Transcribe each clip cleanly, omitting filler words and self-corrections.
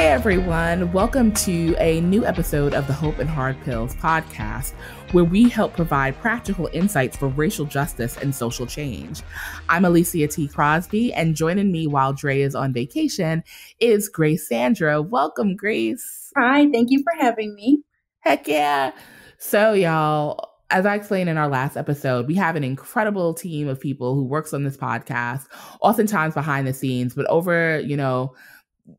everyone. Welcome to a new episode of the Hope and Hard Pills podcast, where we help provide practical insights for racial justice and social change. I'm Alicia T. Crosby, and joining me while Dre is on vacation is Grace Sandra. Welcome, Grace. Hi, thank you for having me. Heck yeah. So, y'all, as I explained in our last episode, we have an incredible team of people who works on this podcast, oftentimes behind the scenes, but over,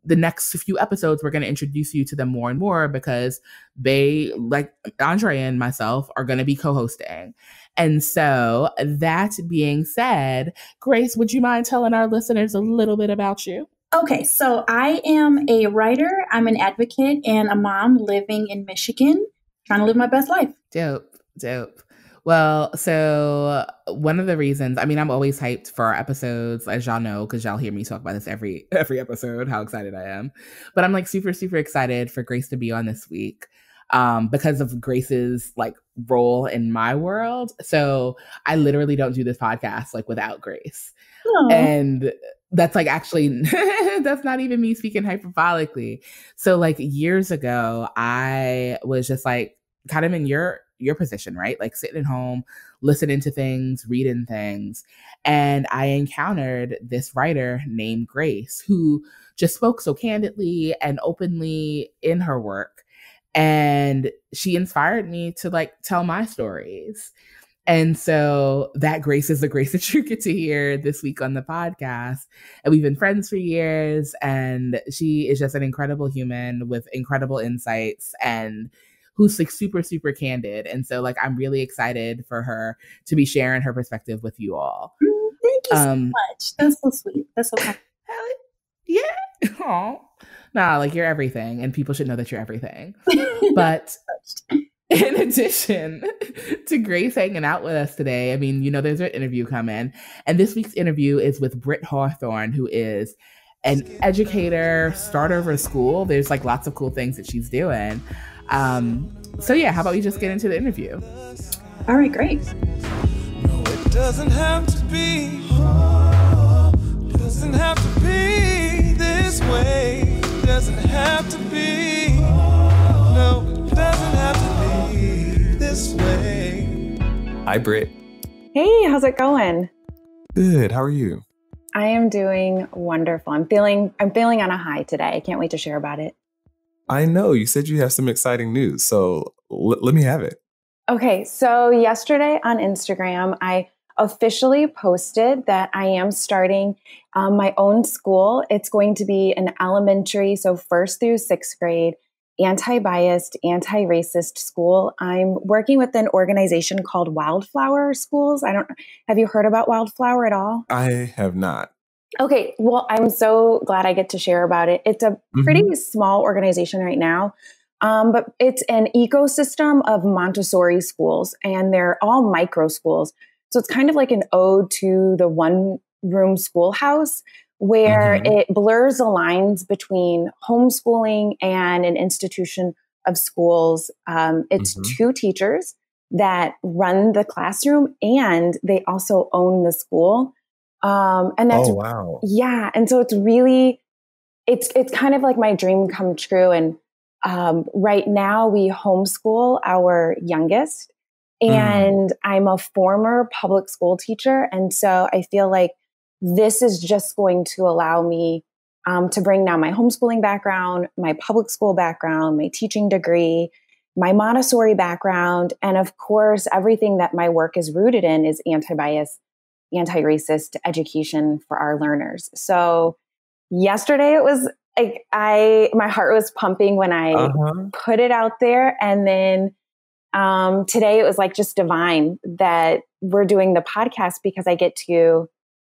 the next few episodes, we're going to introduce you to them more and more because they, like Andrea and myself, are going to be co-hosting. And so that being said, Grace, would you mind telling our listeners a little bit about you? Okay, so I am a writer, I'm an advocate, and a mom living in Michigan, trying to live my best life. Dope. Well, so one of the reasons, I'm always hyped for our episodes, as y'all know, because y'all hear me talk about this every episode, how excited I am. But I'm super, super excited for Grace to be on this week because of Grace's role in my world. So I literally don't do this podcast without Grace. Aww. And that's actually, that's not even me speaking hyperbolically. So years ago, I was just kind of in your position, right? Sitting at home, listening to things, reading things. And I encountered this writer named Grace who just spoke so candidly and openly in her work. And she inspired me to tell my stories. And so that Grace is the Grace that you get to hear this week on the podcast. And we've been friends for years. And she is just an incredible human with incredible insights and who's super, super candid. And so I'm really excited for her to be sharing her perspective with you all. Thank you so much. That's so sweet. That's so kind. Yeah. Aww. Nah, you're everything, and people should know that you're everything. But in addition to Grace hanging out with us today, there's an interview coming. And this week's interview is with Britt Hawthorne, who is an educator, starter of her school. There's lots of cool things that she's doing. So yeah, how about we just get into the interview? All right, great. No, it doesn't have to be. Doesn't have to be this way. Doesn't have to be. No, it doesn't have to be this way. Hi, Britt. Hey, how's it going? Good. How are you? I am doing wonderful. I'm feeling on a high today. I can't wait to share about it. I know you said you have some exciting news, so let me have it. Okay, so yesterday on Instagram, I officially posted that I am starting my own school. It's going to be an elementary, so 1st through 6th grade, anti-biased, anti-racist school. I'm working with an organization called Wildflower Schools. Have you heard about Wildflower at all? I have not. Okay, well, I'm so glad I get to share about it. It's a pretty small organization right now, but it's an ecosystem of Montessori schools, and they're all micro schools. So it's kind of like an ode to the one-room schoolhouse, where it blurs the lines between homeschooling and an institution of schools. It's 2 teachers that run the classroom, and they also own the school. And that's, wow. Yeah. And so it's really, it's kind of like my dream come true. And, right now we homeschool our youngest, and I'm a former public school teacher. And so I feel like this is just going to allow me, to bring now my homeschooling background, my public school background, my teaching degree, my Montessori background. And of course, everything that my work is rooted in is anti-bias, anti-racist education for our learners. So yesterday it was my heart was pumping when I put it out there. And then today it was just divine that we're doing the podcast, because I get to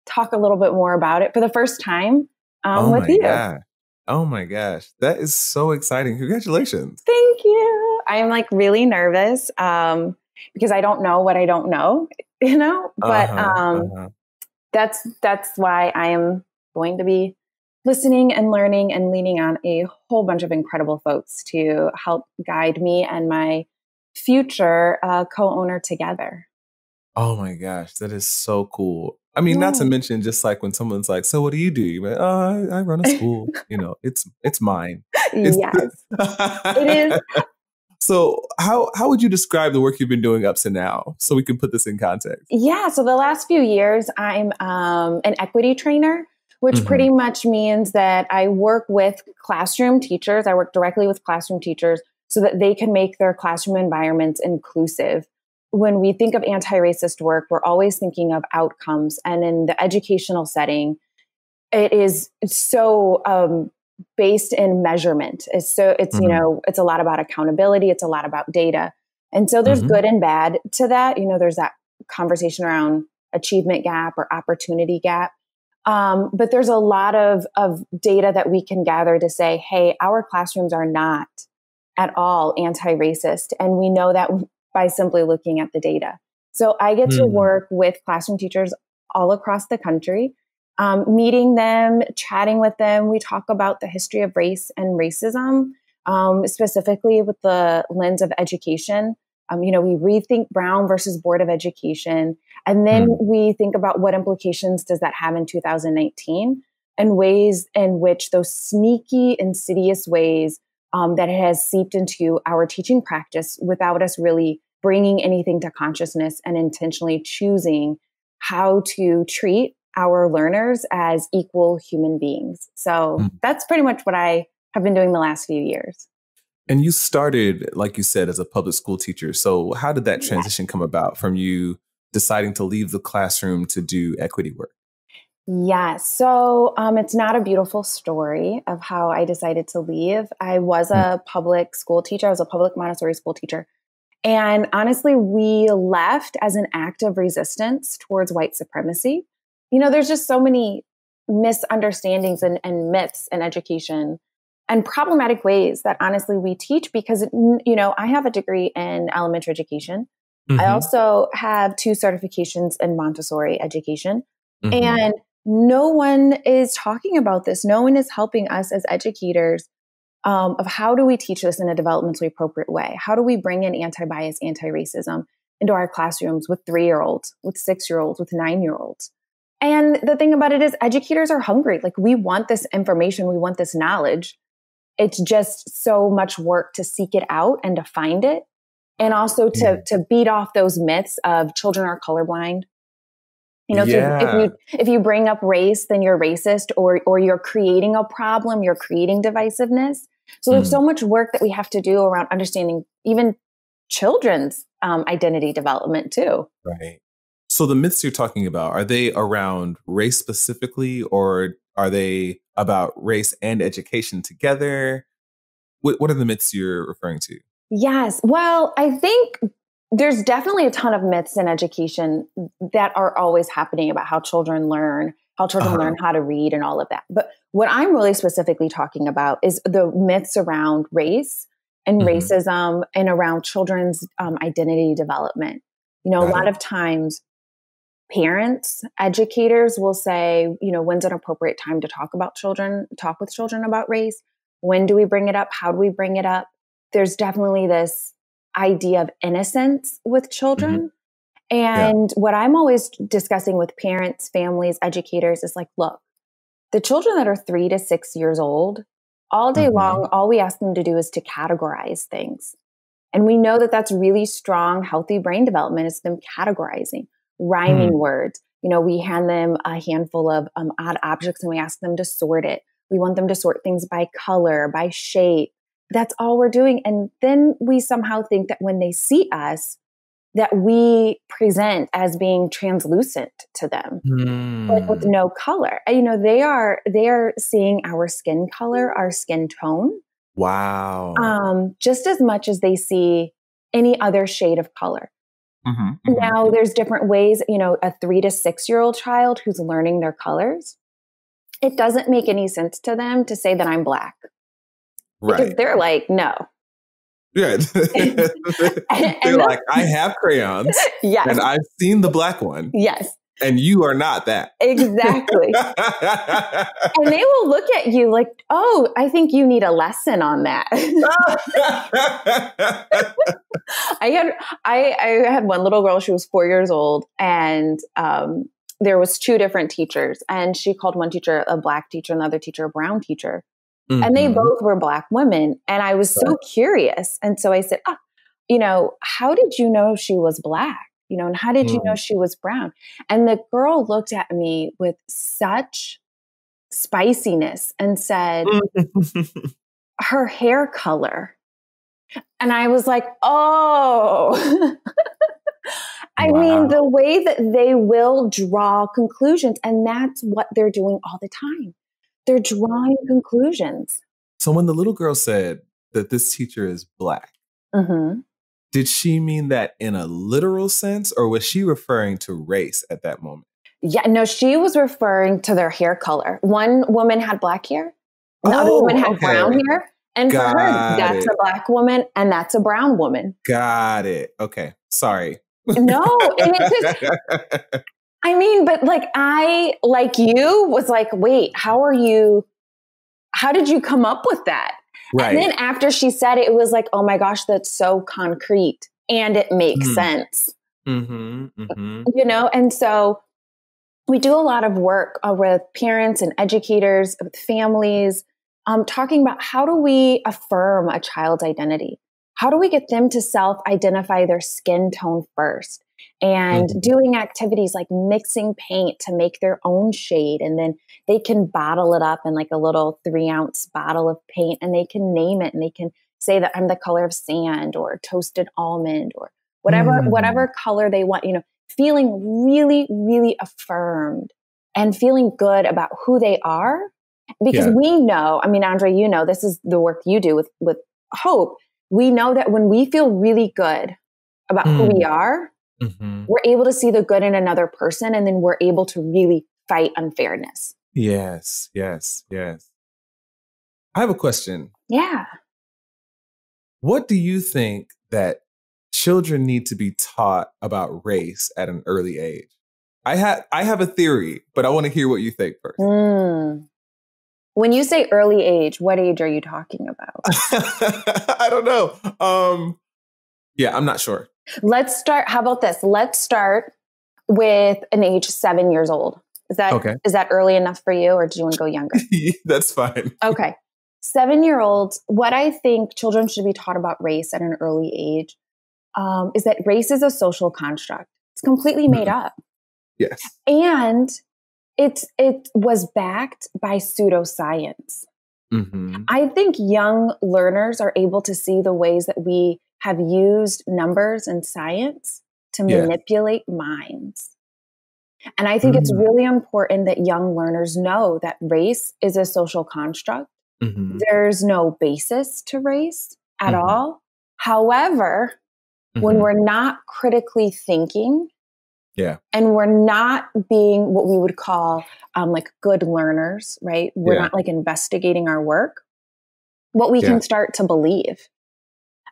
talk a little bit more about it for the first time with you. Oh my gosh. That is so exciting. Congratulations. Thank you. I'm really nervous because I don't know what I don't know. But that's why I am going to be listening and learning and leaning on a whole bunch of incredible folks to help guide me and my future co-owner together. Oh my gosh, that is so cool. I mean, not to Yeah. mention just like when someone's like, so what do you do? You're like, oh, I run a school. It's mine. It's Yes, it is. So how would you describe the work you've been doing up to now so we can put this in context? Yeah. So the last few years, I'm an equity trainer, which Mhm. pretty much means that I work with classroom teachers. I work directly with classroom teachers so that they can make their classroom environments inclusive. When we think of anti-racist work, we're always thinking of outcomes. And in the educational setting, it is so based in measurement. It's a lot about accountability. It's a lot about data. And so there's Mhm. good and bad to that. There's that conversation around achievement gap or opportunity gap. But there's a lot of data that we can gather to say, hey, our classrooms are not at all anti-racist. And we know that by simply looking at the data. So I get to Mm. work with classroom teachers all across the country, meeting them, chatting with them. We talk about the history of race and racism, specifically with the lens of education. We rethink Brown versus Board of Education. And then we think about what implications does that have in 2019 and ways in which those sneaky, insidious ways that it has seeped into our teaching practice without us really bringing anything to consciousness and intentionally choosing how to treat our learners as equal human beings. So that's pretty much what I have been doing the last few years. And you started, like you said, as a public school teacher. So how did that transition come about from you deciding to leave the classroom to do equity work? Yeah, so it's not a beautiful story of how I decided to leave. I was a public school teacher. I was a public Montessori school teacher. And honestly, we left as an act of resistance towards white supremacy. There's just so many misunderstandings and myths in education and problematic ways that honestly we teach because, I have a degree in elementary education. I also have 2 certifications in Montessori education. And no one is talking about this. No one is helping us as educators of how do we teach this in a developmentally appropriate way? How do we bring in anti-bias, anti-racism into our classrooms with 3-year-olds, with 6-year-olds, with 9-year-olds? And the thing about it is educators are hungry. Like we want this information. We want this knowledge. It's just so much work to seek it out and to find it. And also to beat off those myths of children are colorblind. If you bring up race, then you're racist or you're creating a problem, you're creating divisiveness. So there's so much work that we have to do around understanding even children's identity development too. Right. So the myths you're talking about, are they around race specifically, or are they about race and education together? What are the myths you're referring to? Yes. Well, I think there's definitely a ton of myths in education that are always happening about how children learn how to read and all of that. But what I'm really specifically talking about is the myths around race and racism and around children's identity development. A lot of times parents, educators will say, when's an appropriate time to talk with children about race? When do we bring it up? How do we bring it up? There's definitely this idea of innocence with children. And what I'm always discussing with parents, families, educators is like, look, the children that are 3 to 6 years old, all day long, all we ask them to do is to categorize things. And we know that that's really strong, healthy brain development is them categorizing, rhyming words. We hand them a handful of odd objects and we ask them to sort it. We want them to sort things by color, by shape. That's all we're doing. And then we somehow think that when they see us, that we present as being translucent to them, like with no color. They are seeing our skin color, our skin tone. Wow. Just as much as they see any other shade of color. Now there's different ways, a 3 to 6 year old child who's learning their colors. It doesn't make any sense to them to say that I'm Black. Right. Because they're like, no. Yeah. They're like, I have crayons. Yes. And I've seen the Black one. Yes. And you are not that. Exactly. And they will look at you like, oh, I think you need a lesson on that. I had one little girl, she was 4 years old, and there was two different teachers, and she called one teacher a Black teacher, another teacher a brown teacher. And they both were Black women. And I was so curious. And so I said, how did you know she was Black? And how did you know she was brown? And the girl looked at me with such spiciness and said, her hair color. And I was like, oh, I mean, the way that they will draw conclusions, and that's what they're doing all the time. They're drawing conclusions. So when the little girl said that this teacher is Black, did she mean that in a literal sense, or was she referring to race at that moment? Yeah, no, she was referring to their hair color. One woman had Black hair, and the other woman had brown hair. And for her, that's a Black woman and that's a brown woman. Got it. Okay. Sorry. No, and it just, I mean, but like I, like you, was like, wait, how did you come up with that? Right. And then after she said it, it was like, oh my gosh, that's so concrete and it makes sense. And so we do a lot of work with parents and educators, with families, talking about how do we affirm a child's identity? How do we get them to self-identify their skin tone first? And doing activities like mixing paint to make their own shade. And then they can bottle it up in like a little 3-ounce bottle of paint, and they can name it, and they can say that I'm the color of sand or toasted almond or whatever color they want, feeling really, really affirmed and feeling good about who they are. Because we know, I mean, Andre, this is the work you do with Hope. We know that when we feel really good about who we are, we're able to see the good in another person, and then we're able to really fight unfairness. Yes. I have a question. Yeah. What do you think that children need to be taught about race at an early age? I have a theory, but I want to hear what you think first. When you say early age, what age are you talking about? I don't know. I'm not sure. Let's start. How about this? Let's start with an age 7 years old. Is that early enough for you, or do you want to go younger? That's fine. Okay. 7-year-olds, what I think children should be taught about race at an early age is that race is a social construct. It's completely made up. Yes. And it was backed by pseudoscience. I think young learners are able to see the ways that we have used numbers and science to manipulate minds. And I think it's really important that young learners know that race is a social construct. There's no basis to race at all. However, when we're not critically thinking, and we're not being what we would call like good learners, right? We're not like investigating our work, what we can start to believe.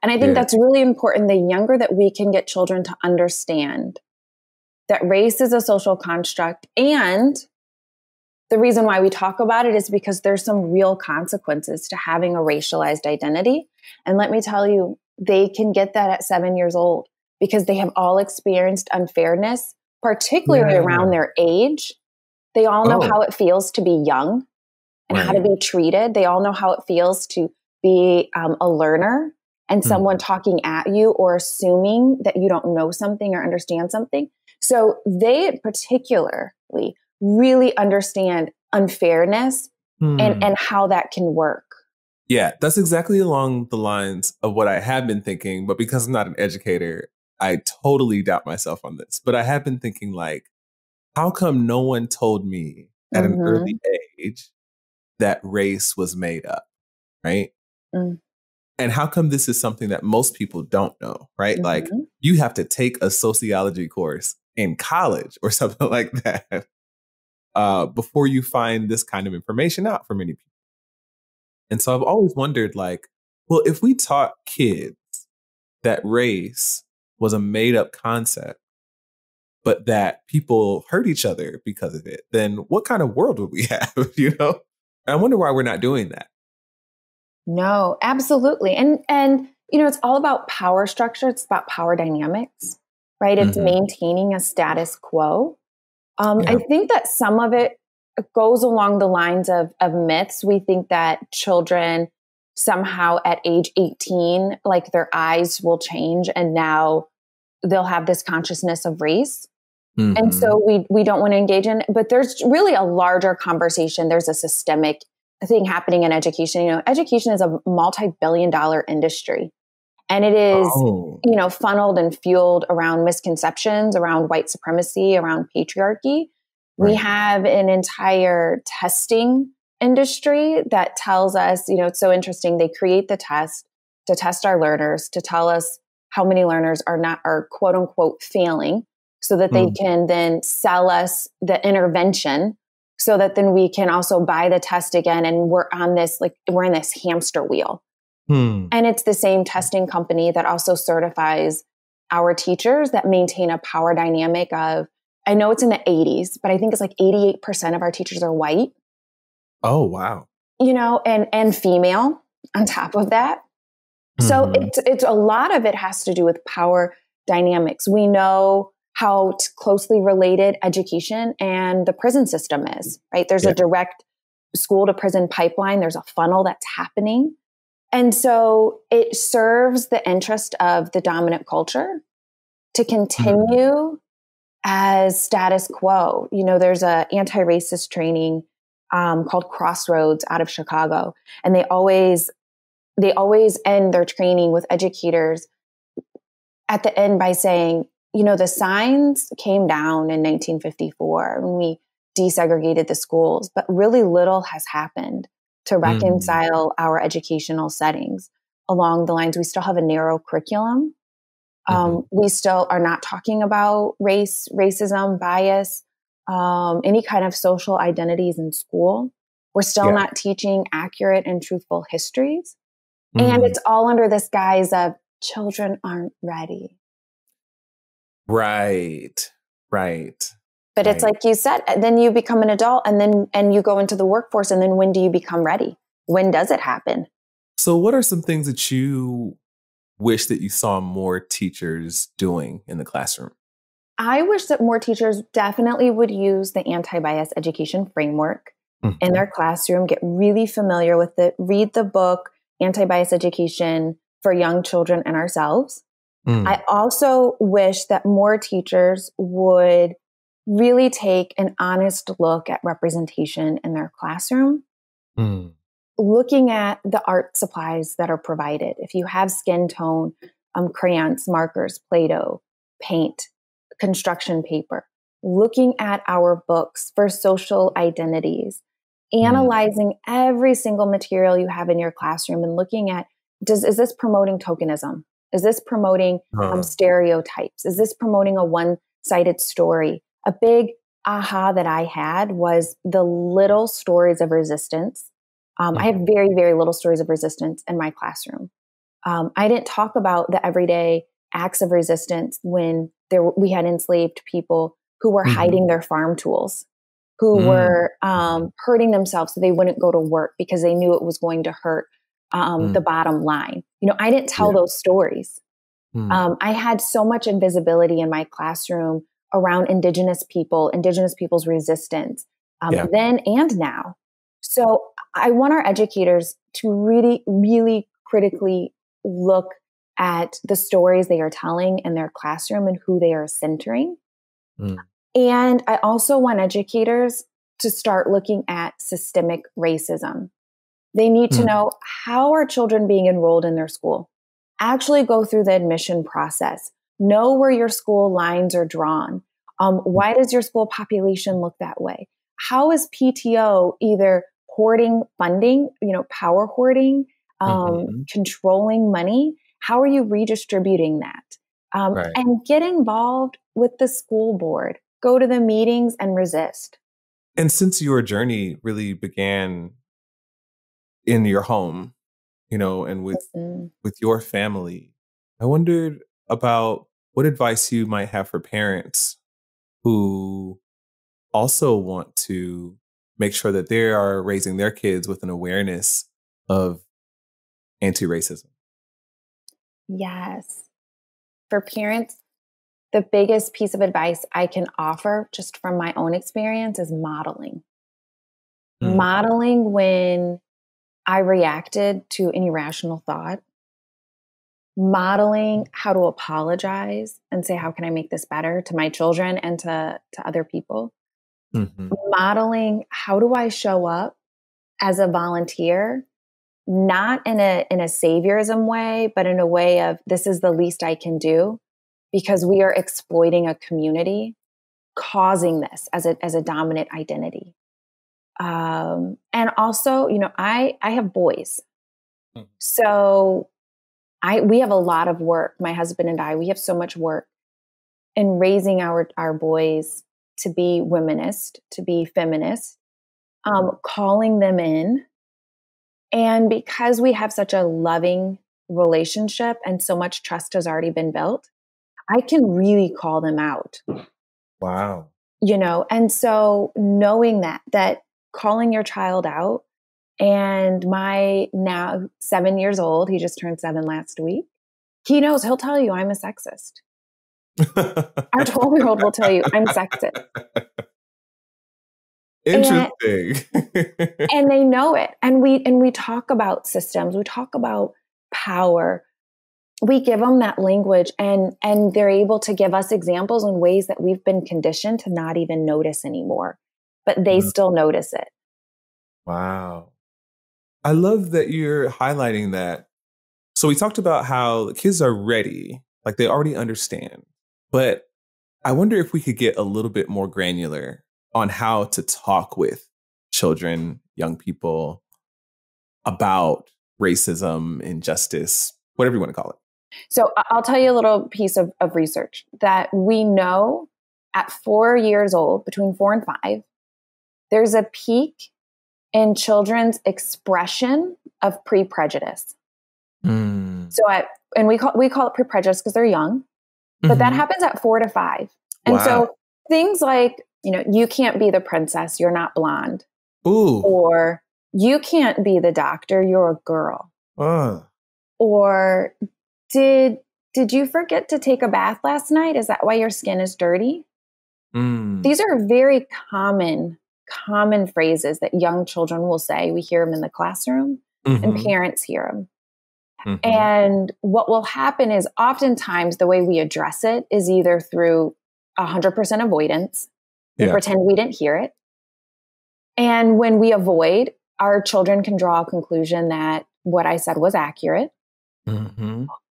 And I think that's really important. The younger that we can get children to understand that race is a social construct, and the reason why we talk about it is because there's some real consequences to having a racialized identity. And let me tell you, they can get that at 7 years old because they have all experienced unfairness, particularly around their age. They all know how it feels to be young and how to be treated. They all know how it feels to be a learner and someone talking at you or assuming that you don't know something or understand something. So they particularly really understand unfairness and how that can work. Yeah, that's exactly along the lines of what I have been thinking. But because I'm not an educator, I totally doubt myself on this. But I have been thinking, like, how come no one told me at an early age that race was made up, right? And how come this is something that most people don't know, right? Like, you have to take a sociology course in college or something like that before you find this kind of information out for many people. And so I've always wondered, like, well, if we taught kids that race was a made up concept, but that people hurt each other because of it, then what kind of world would we have, And I wonder why we're not doing that. No, absolutely. And it's all about power structure. It's about power dynamics, right? It's maintaining a status quo. I think that some of it goes along the lines of myths. We think that children somehow at age 18, like their eyes will change and now they'll have this consciousness of race. Mm-hmm. And so we don't want to engage in it. But there's really a larger conversation. There's a systemic thing happening in education. You know, education is a multi-billion-dollar industry. And it is, funneled and fueled around misconceptions, around white supremacy, around patriarchy. Right. We have an entire testing industry that tells us, it's so interesting. They create the test to test our learners, to tell us how many learners are quote unquote failing, so that they can then sell us the intervention, so that then we can also buy the test again. And we're in this hamster wheel. And it's the same testing company that also certifies our teachers, that maintain a power dynamic of, I know it's in the 80s, but I think it's like 88% of our teachers are white. Oh, wow. And female on top of that. So it's a lot of it has to do with power dynamics. We know how closely related education and the prison system is, right? There's a direct school to prison pipeline. There's a funnel that's happening. And so it serves the interest of the dominant culture to continue as status quo. There's a anti-racist training called Crossroads out of Chicago. And they always end their training with educators at the end by saying, the signs came down in 1954 when we desegregated the schools, but really little has happened to reconcile our educational settings along the lines. We still have a narrow curriculum. We still are not talking about race, racism, bias, any kind of social identities in school. We're still not teaching accurate and truthful histories. And it's all under this guise of children aren't ready. Right. But it's like you said, then you become an adult and you go into the workforce. And then when do you become ready? When does it happen? So what are some things that you wish that you saw more teachers doing in the classroom? I wish that more teachers definitely would use the anti-bias education framework in their classroom, get really familiar with it, read the book, Anti-Bias Education for Young Children and Ourselves. I also wish that more teachers would really take an honest look at representation in their classroom, looking at the art supplies that are provided. If you have skin tone, crayons, markers, Play-Doh, paint, construction paper, looking at our books for social identities, analyzing every single material you have in your classroom and looking at, is this promoting tokenism? Is this promoting stereotypes? Is this promoting a one-sided story? A big aha that I had was the little stories of resistance. I have very, very little stories of resistance in my classroom. I didn't talk about the everyday acts of resistance when we had enslaved people who were hiding their farm tools, who were hurting themselves so they wouldn't go to work because they knew it was going to hurt the bottom line. I didn't tell those stories. I had so much invisibility in my classroom around Indigenous people's resistance, then and now. So I want our educators to really, really critically look at the stories they are telling in their classroom and who they are centering. And I also want educators to start looking at systemic racism. They need to know, how are children being enrolled in their school? Actually go through the admission process. Know where your school lines are drawn. Why does your school population look that way? How is PTO either hoarding funding, power hoarding, controlling money? How are you redistributing that? And get involved with the school board. Go to the meetings and resist. And since your journey really began in your home, and with your family, I wondered about what advice you might have for parents who also want to make sure that they are raising their kids with an awareness of anti-racism. Yes. For parents, the biggest piece of advice I can offer just from my own experience is modeling. Modeling when I reacted to an irrational thought, modeling how to apologize and say, how can I make this better to my children and to other people? Modeling how do I show up as a volunteer, not in a saviorism way, but in a way of this is the least I can do because we are exploiting a community, causing this as a dominant identity. And also, I have boys. So we have a lot of work. My husband and I, we have so much work in raising our boys to be womanist, to be feminist, calling them in. And because we have such a loving relationship and so much trust has already been built, I can really call them out. Wow. And so knowing that calling your child out, and my now 7 years old, he just turned 7 last week. He knows, he'll tell you I'm a sexist. Our 12-year-old will tell you I'm sexist. Interesting. And they know it. And we talk about systems. We talk about power. We give them that language and they're able to give us examples in ways that we've been conditioned to not even notice anymore, but they still notice it. Wow. I love that you're highlighting that. So we talked about how the kids are ready, like they already understand, but I wonder if we could get a little bit more granular on how to talk with children, young people about racism, injustice, whatever you want to call it. So I'll tell you a little piece of research that we know at 4 years old, between 4 and 5, there's a peak in children's expression of pre-prejudice. So and we call it pre-prejudice because they're young, but that happens at 4 to 5. And so things like, you can't be the princess, you're not blonde. Ooh. Or you can't be the doctor, you're a girl. Or did you forget to take a bath last night? Is that why your skin is dirty? These are very common phrases that young children will say. We hear them in the classroom and parents hear them. And what will happen is oftentimes the way we address it is either through 100% avoidance. We pretend we didn't hear it. And when we avoid, our children can draw a conclusion that what I said was accurate.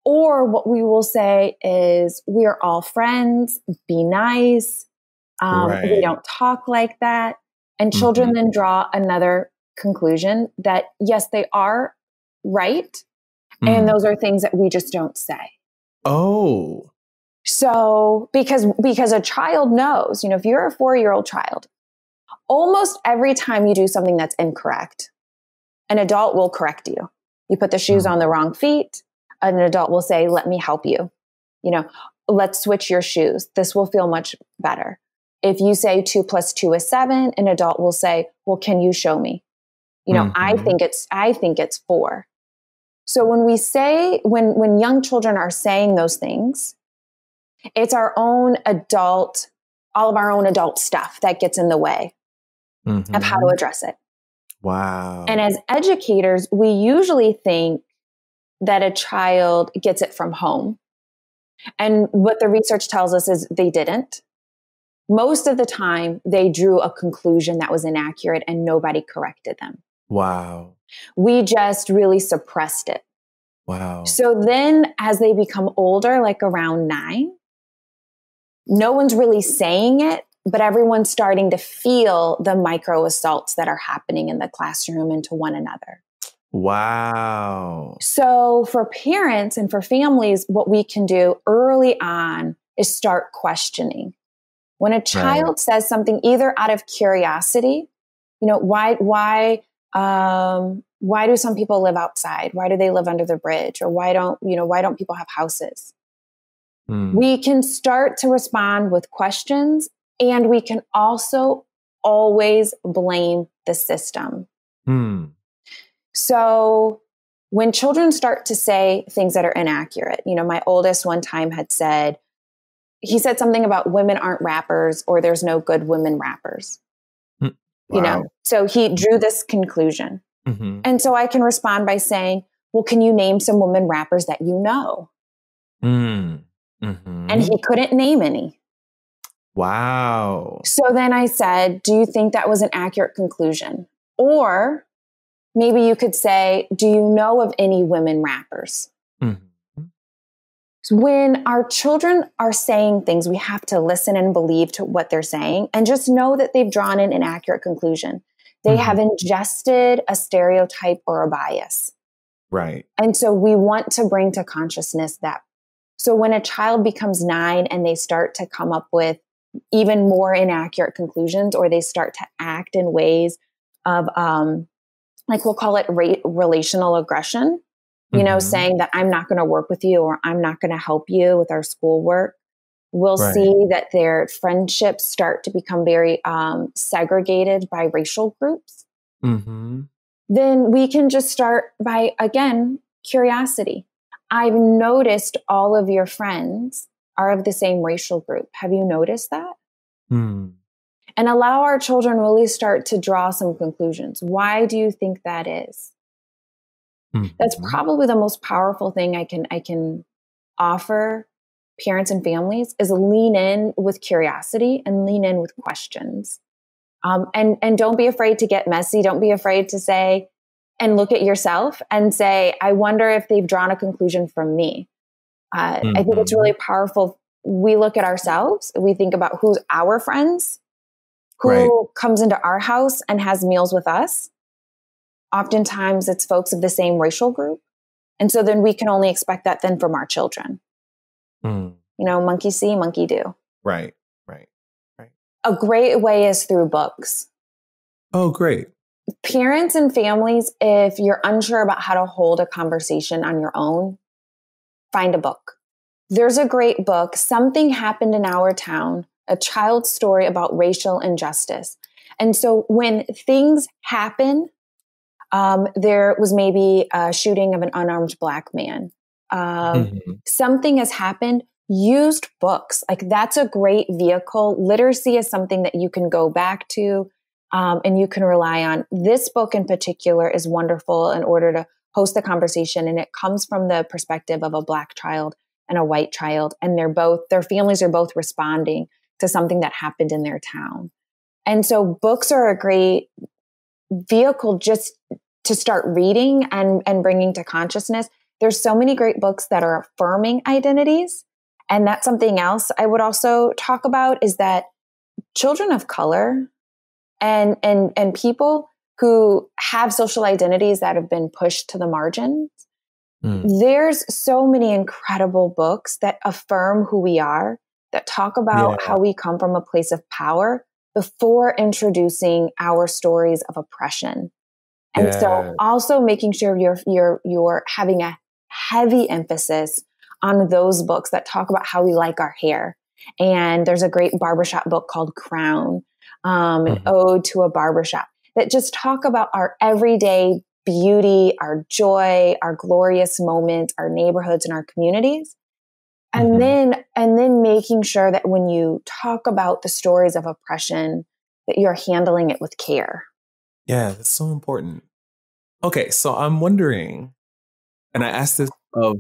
Or what we will say is, we are all friends, be nice. We don't talk like that. And children then draw another conclusion that, yes, they are right. And those are things that we just don't say. Oh. So because a child knows, if you're a 4-year-old child, almost every time you do something that's incorrect, an adult will correct you. You put the shoes on the wrong feet, an adult will say, let me help you. Let's switch your shoes. This will feel much better. If you say 2 + 2 is 7, an adult will say, well, can you show me? I think it's 4. So when we say, when young children are saying those things, it's our own adult, all of our own adult stuff that gets in the way of how to address it. Wow. And as educators, we usually think that a child gets it from home. And what the research tells us is they didn't. Most of the time, they drew a conclusion that was inaccurate and nobody corrected them. Wow. We just really suppressed it. Wow. So then as they become older, like around 9, no one's really saying it, but everyone's starting to feel the micro assaults that are happening in the classroom and to one another. Wow. So for parents and for families, what we can do early on is start questioning. When a child says something either out of curiosity, why do some people live outside? Why do they live under the bridge? Or why don't people have houses? We can start to respond with questions, and we can also always blame the system. So when children start to say things that are inaccurate, my oldest one time had said, he said something about women aren't rappers or there's no good women rappers. Wow. You know, so he drew this conclusion. Mm-hmm. And so I can respond by saying, well, can you name some women rappers that you know? Mm-hmm. And he couldn't name any. Wow. So then I said, do you think that was an accurate conclusion? Or maybe you could say, do you know of any women rappers? Mm-hmm. When our children are saying things, we have to listen and believe to what they're saying and just know that they've drawn an inaccurate conclusion. They have ingested a stereotype or a bias. Right. And so we want to bring to consciousness that. So when a child becomes 9 and they start to come up with even more inaccurate conclusions, or they start to act in ways of, like we'll call it relational aggression, you know, saying that I'm not going to work with you or I'm not going to help you with our schoolwork, we'll see that their friendships start to become very segregated by racial groups. Then we can just start by, again, curiosity. I've noticed all of your friends are of the same racial group. Have you noticed that? And allow our children really start to draw some conclusions. Why do you think that is? That's probably the most powerful thing I can offer parents and families is lean in with curiosity and lean in with questions. And don't be afraid to get messy. Don't be afraid to say and look at yourself and say, I wonder if they've drawn a conclusion from me. I think it's really powerful. We look at ourselves. We think about who's our friends, who comes into our house and has meals with us. Oftentimes it's folks of the same racial group. And so then we can only expect that then from our children. You know, monkey see, monkey do. Right. A great way is through books. Oh, great. Parents and families, if you're unsure about how to hold a conversation on your own, find a book. There's a great book, Something Happened in Our Town, a child's story about racial injustice. And so when things happen, there was maybe a shooting of an unarmed Black man. Something has happened. Used books. Like that's a great vehicle. Literacy is something that you can go back to and you can rely on. This book in particular is wonderful in order to host the conversation. And it comes from the perspective of a Black child and a white child. And their families are both responding to something that happened in their town. And so books are a great vehicle just to start reading and bringing to consciousness. There's so many great books that are affirming identities. And that's something else I would also talk about is that children of color and people who have social identities that have been pushed to the margins, there's so many incredible books that affirm who we are, that talk about how we come from a place of power before introducing our stories of oppression. And so also making sure you're having a heavy emphasis on those books that talk about how we like our hair. And there's a great barbershop book called Crown, an ode to a barbershop, that just talk about our everyday beauty, our joy, our glorious moments, our neighborhoods and our communities. And then making sure that when you talk about the stories of oppression, that you're handling it with care. Yeah, that's so important. Okay, so I'm wondering, and I asked this of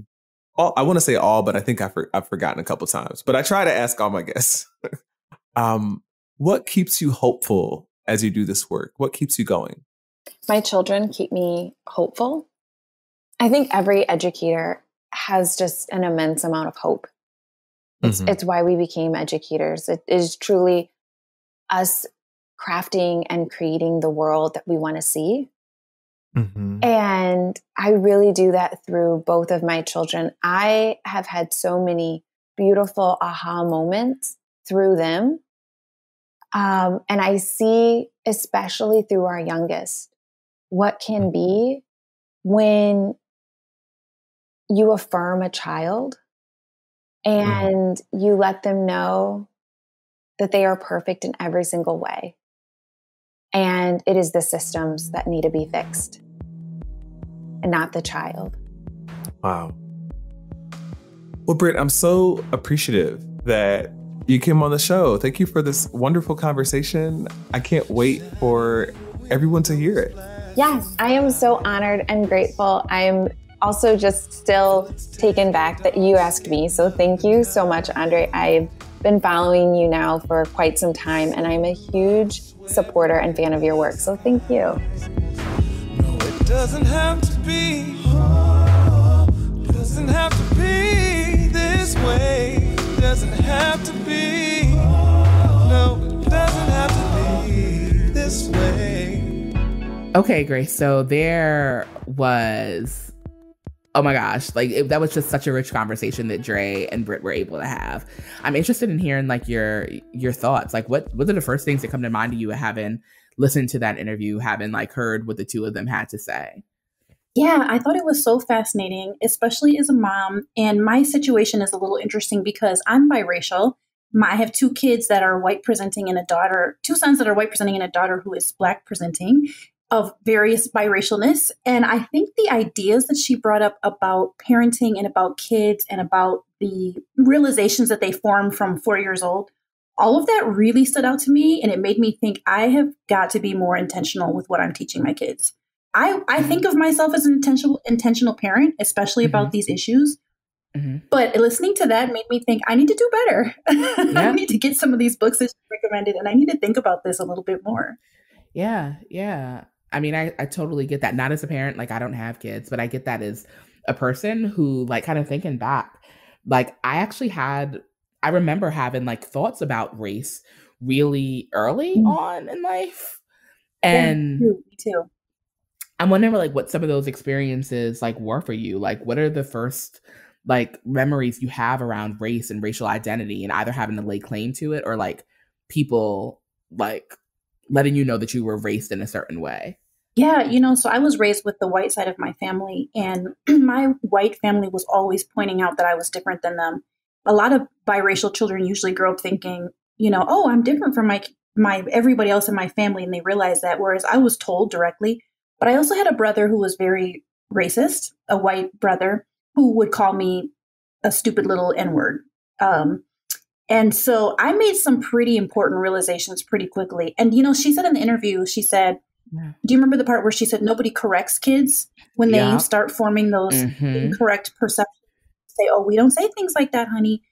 all, I want to say all, but I think I've forgotten a couple times. But I try to ask all my guests, what keeps you hopeful as you do this work? What keeps you going? My children keep me hopeful. I think every educator has just an immense amount of hope. It's why we became educators. It is truly us crafting and creating the world that we want to see. And I really do that through both of my children. I have had so many beautiful aha moments through them. And I see, especially through our youngest, what can be when you affirm a child and you let them know that they are perfect in every single way. And it is the systems that need to be fixed and not the child. Wow. Well, Britt, I'm so appreciative that you came on the show. Thank you for this wonderful conversation. I can't wait for everyone to hear it. Yes, I am so honored and grateful. I'm also just still taken back that you asked me. So thank you so much, Andre. I've been following you now for quite some time, and I'm a huge supporter and fan of your work. So thank you. No, it doesn't have to be. Doesn't have to be this way. Doesn't have to be. No, it doesn't have to be this way. Okay, Grace. So there was, oh my gosh, like that was just such a rich conversation that Dre and Britt were able to have. I'm interested in hearing like your thoughts. Like what are the first things that come to mind to you having listened to that interview, having like heard what the two of them had to say? Yeah, I thought it was so fascinating, especially as a mom. And my situation is a little interesting because I'm biracial. I have two kids that are white presenting and a daughter, two sons that are white presenting and a daughter who is black presenting, of various biracialness. And I think the ideas that she brought up about parenting and about kids and about the realizations that they form from 4 years old, all of that really stood out to me. And it made me think I have got to be more intentional with what I'm teaching my kids. I think of myself as an intentional parent, especially about these issues. But listening to that made me think I need to do better. Yeah. I need to get some of these books that she recommended, and I need to think about this a little bit more. Yeah. I mean, I totally get that. Not as a parent, like I don't have kids, but I get that as a person who, like, kind of thinking back, like I remember having like thoughts about race really early on in life. And yeah, me too. I'm wondering like what some of those experiences like were for you. Like what are the first like memories you have around race and racial identity and either having to lay claim to it or like people like letting you know that you were raised in a certain way? Yeah, so I was raised with the white side of my family, and my white family was always pointing out that I was different than them. A lot of biracial children usually grow up thinking, oh, I'm different from my everybody else in my family, and they realize that, whereas I was told directly. But I also had a brother who was very racist, a white brother who would call me a stupid little N-word. And so I made some pretty important realizations pretty quickly. And, she said in the interview, she said, do you remember the part where she said nobody corrects kids when they start forming those incorrect perceptions? Say, oh, we don't say things like that, honey.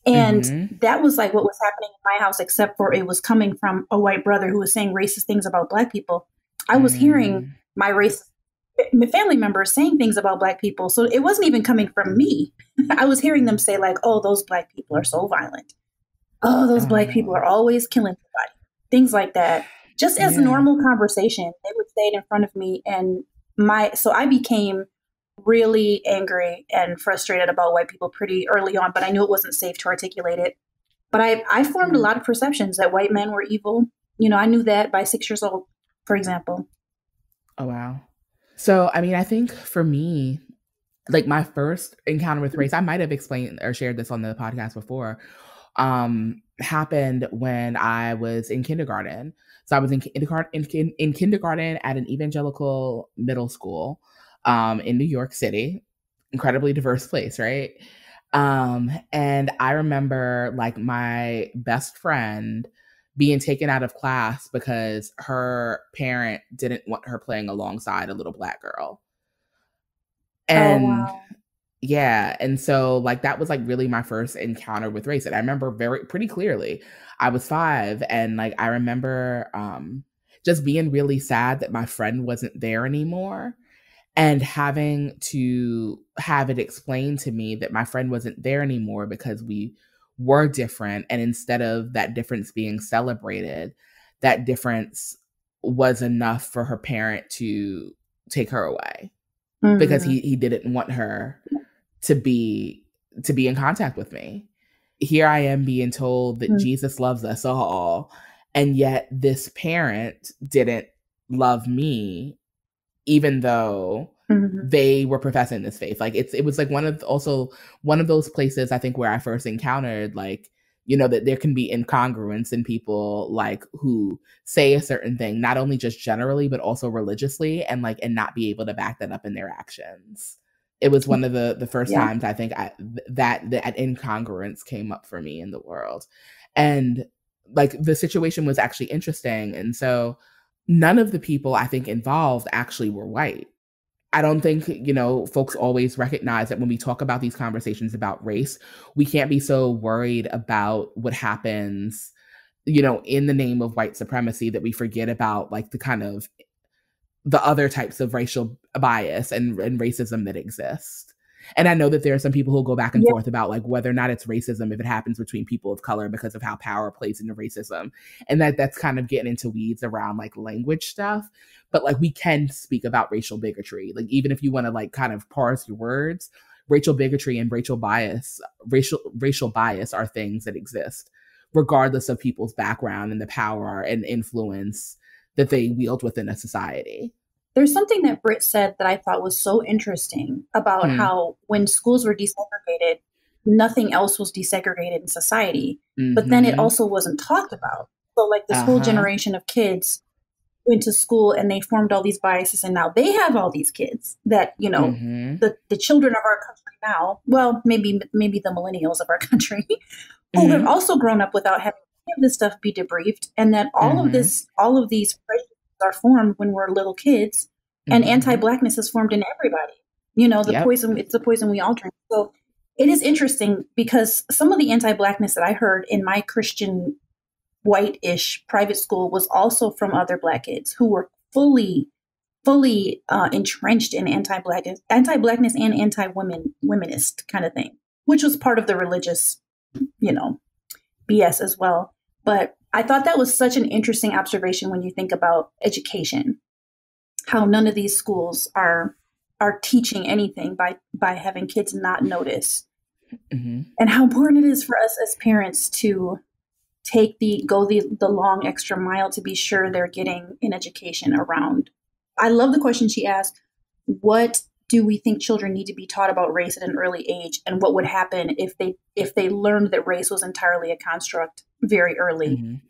And that was like what was happening in my house, except for it was coming from a white brother who was saying racist things about Black people. I was hearing my family members saying things about Black people. So it wasn't even coming from me. I was hearing them say like, oh, those Black people are so violent. Oh, those Black people are always killing somebody. Things like that. Just as normal conversation, they would say it in front of me. And so I became really angry and frustrated about white people pretty early on, but I knew it wasn't safe to articulate it. But I formed a lot of perceptions that white men were evil. I knew that by 6 years old, for example. Oh, wow. So, I mean, I think for me, like my first encounter with race, I might have explained or shared this on the podcast before, happened when I was in kindergarten. So I was in kindergarten at an evangelical middle school in New York City, incredibly diverse place, right? And I remember like my best friend being taken out of class because her parent didn't want her playing alongside a little Black girl. And yeah. And so like, that was like really my first encounter with race. And I remember pretty clearly, I was 5. And like, I remember just being really sad that my friend wasn't there anymore and having to have it explained to me that my friend wasn't there anymore because we were different. And instead of that difference being celebrated, that difference was enough for her parent to take her away because he didn't want her to be in contact with me. Here I am being told that Jesus loves us all, and yet this parent didn't love me, even though they were professing this faith. Like it was like one of those places I think where I first encountered like, that there can be incongruence in people like who say a certain thing, not only just generally, but also religiously, and not be able to back that up in their actions. It was one of the first Yeah. times I think that incongruence came up for me in the world. And like the situation was actually interesting. And so none of the people I think involved actually were white. I don't think, folks always recognize that when we talk about these conversations about race, we can't be so worried about what happens, in the name of white supremacy that we forget about like the kind of the other types of racial bias and racism that exist. And I know that there are some people who go back and forth about like whether or not it's racism if it happens between people of color because of how power plays into racism. And that's kind of getting into weeds around like language stuff. But like we can speak about racial bigotry. Like even if you want to like kind of parse your words, racial bigotry and racial bias are things that exist regardless of people's background and the power and influence that they wield within a society. There's something that Britt said that I thought was so interesting about how when schools were desegregated, nothing else was desegregated in society. But then it also wasn't talked about. So like this whole generation of kids went to school and they formed all these biases, and now they have all these kids that, the children of our country now, well, maybe the millennials of our country, who have also grown up without having any of this stuff be debriefed, and that all of these prejudices are formed when we're little kids, and anti-Blackness is formed in everybody. Poison, it's the poison we all drink. So it is interesting because some of the anti-Blackness that I heard in my Christian white-ish private school was also from other Black kids who were fully entrenched in anti-Blackness and anti-womanist kind of thing, which was part of the religious, BS as well. But I thought that was such an interesting observation when you think about education, how none of these schools are teaching anything by having kids not notice, and how important it is for us as parents to go the long extra mile to be sure they're getting an education around. I love the question she asked, what do we think children need to be taught about race at an early age, and what would happen if they learned that race was entirely a construct very early?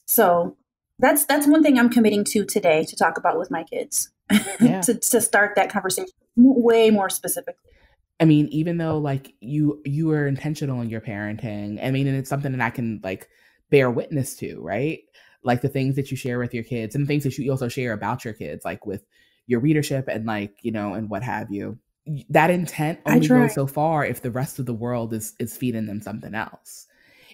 So that's one thing I'm committing to today to talk about with my kids, to start that conversation way more specifically. I mean, even though like you were intentional in your parenting, I mean, and it's something that I can like bear witness to, right? Like the things that you share with your kids and things that you also share about your kids, like with your readership and like, and what have you. That intent only goes so far if the rest of the world is feeding them something else.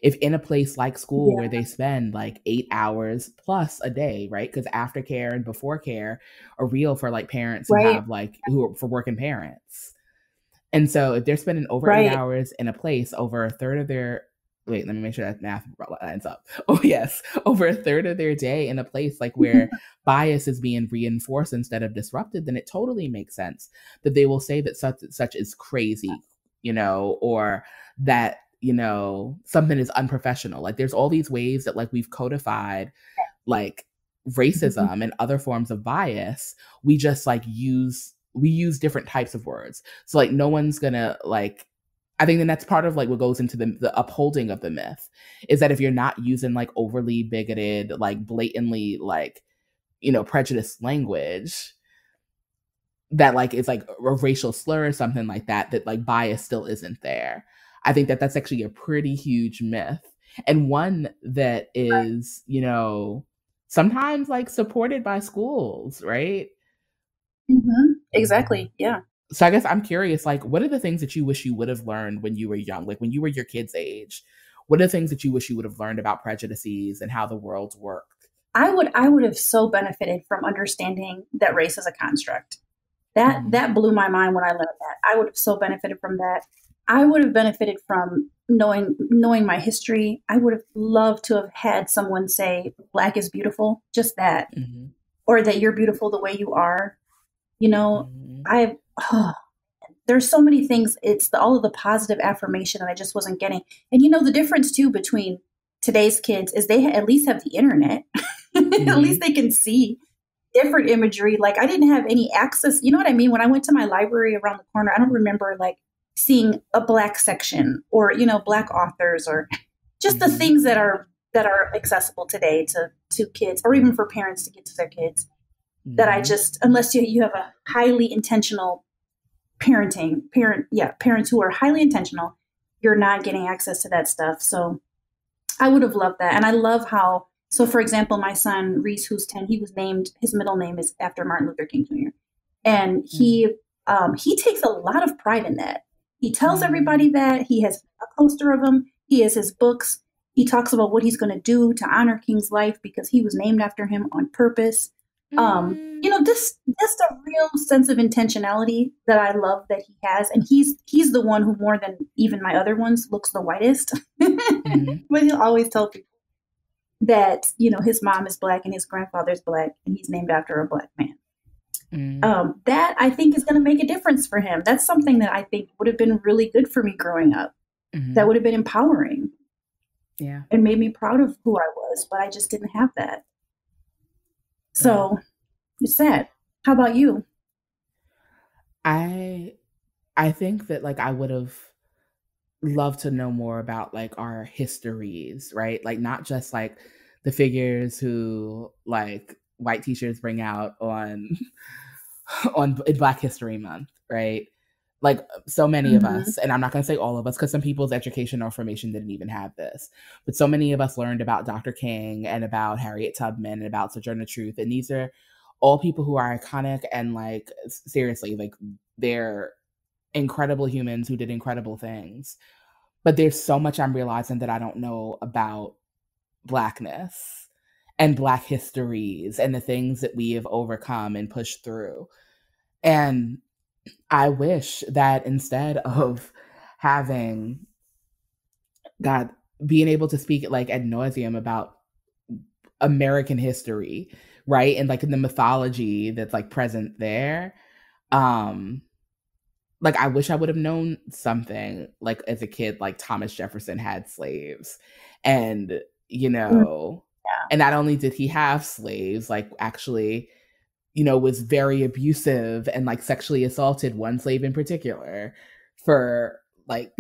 If in a place like school where they spend like 8 hours plus a day, right? Because aftercare and before care are real for like parents who have like who are for working parents. And so if they're spending over 8 hours in a place, over a third of their let me make sure that math lines up. Oh yes, over a third of their day in a place like where bias is being reinforced instead of disrupted, then it totally makes sense that they will say that such is crazy, or that something is unprofessional. Like there's all these ways that like we've codified like racism and other forms of bias. We just like use different types of words. So like no one's gonna like, I think that's part of like what goes into the upholding of the myth is that if you're not using like overly bigoted, like blatantly like, prejudiced language that like is like a racial slur or something like that like bias still isn't there. I think that that's actually a pretty huge myth, and one that is, sometimes like supported by schools, right? Exactly. Yeah. So I guess I'm curious, like, what are the things that you wish you would have learned when you were young? Like when you were your kid's age, what are the things that you wish you would have learned about prejudices and how the world worked? I would have so benefited from understanding that race is a construct. That blew my mind when I learned that. I would have so benefited from that. I would have benefited from knowing my history. I would have loved to have had someone say, Black is beautiful, just that, or that you're beautiful the way you are. There's so many things. It's all of the positive affirmation that I just wasn't getting. And the difference too between today's kids is they at least have the internet. At least they can see different imagery. Like I didn't have any access. You know what I mean? When I went to my library around the corner, I don't remember like seeing a Black section or, Black authors or just the things that are accessible today to kids, or even for parents to get to their kids. That I just, unless you have a highly intentional parents who are highly intentional, you're not getting access to that stuff. So I would have loved that. And I love how, so for example, my son, Reese, who's 10, he was named, his middle name is after Martin Luther King Jr. And he takes a lot of pride in that. He tells everybody that. He has a poster of him. He has his books. He talks about what he's going to do to honor King's life because he was named after him on purpose. This a real sense of intentionality that I love that he has. And he's the one who, more than even my other ones, looks the whitest. But he'll always tell people that, his mom is Black and his grandfather's Black and he's named after a Black man. That I think is going to make a difference for him. That's something that I think would have been really good for me growing up. That would have been empowering. Yeah. And made me proud of who I was, but I just didn't have that. So it's sad. How about you? I think that like I would have loved to know more about like our histories, right? Like not just like the figures who like white teachers bring out on in Black History Month, right? Like so many of us, and I'm not going to say all of us because some people's education or formation didn't even have this, but so many of us learned about Dr. King and about Harriet Tubman and about Sojourner Truth. And these are all people who are iconic and like, seriously, like they're incredible humans who did incredible things. But there's so much I'm realizing that I don't know about Blackness and Black histories and the things that we have overcome and pushed through. And I wish that instead of having being able to speak like ad nauseum about American history, right? And like in the mythology that's like present there. Like I wish I would have known something like as a kid, like Thomas Jefferson had slaves and, and not only did he have slaves, like actually, was very abusive and like sexually assaulted one slave in particular for like,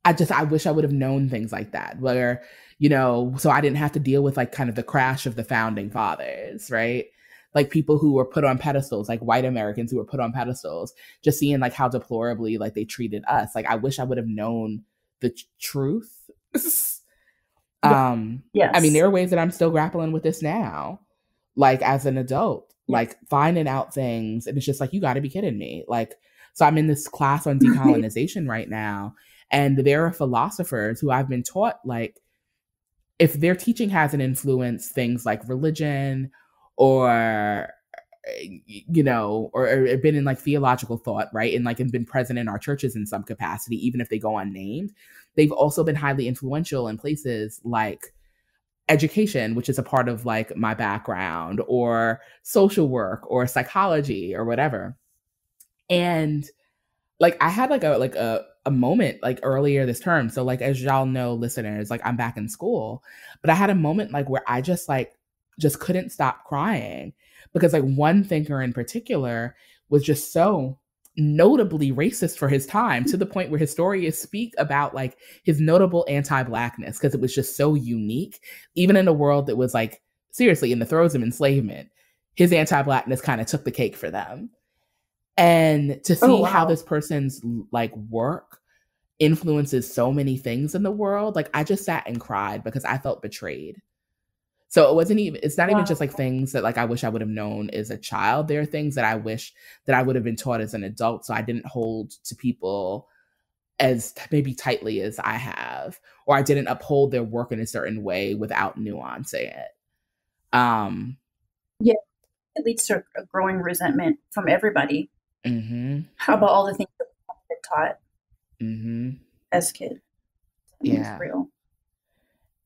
I wish I would have known things like that where, so I didn't have to deal with like kind of the crash of the founding fathers, right? Like people who were put on pedestals, like white Americans who were put on pedestals, just seeing like how deplorably like they treated us. Like I wish I would have known the truth. Yes. I mean, there are ways that I'm still grappling with this now, like as an adult. Like finding out things and it's just like, you got to be kidding me. Like, so I'm in this class on decolonization right now. And there are philosophers who I've been taught, like, if their teaching hasn't influenced things like religion or, or been in like theological thought, right? And like, and been present in our churches in some capacity, even if they go unnamed, they've also been highly influential in places like education, which is a part of like my background, or social work or psychology or whatever. And like I had like a moment like earlier this term. So like as y'all know, listeners, like I'm back in school, but I had a moment like where I just couldn't stop crying because like one thinker in particular was just so notably racist for his time to the point where historians speak about like his notable anti-Blackness because it was just so unique, even in a world that was like seriously in the throes of enslavement. His anti-Blackness kind of took the cake for them. And to see how this person's like work influences so many things in the world, like I just sat and cried because I felt betrayed. So it's not even just like things that like I wish I would have known as a child. There are things that I wish that I would have been taught as an adult. So I didn't hold to people as maybe tightly as I have, or I didn't uphold their work in a certain way without nuancing it. Yeah, it leads to a growing resentment from everybody. How about all the things that we've been taught as kids? Yeah. It's real.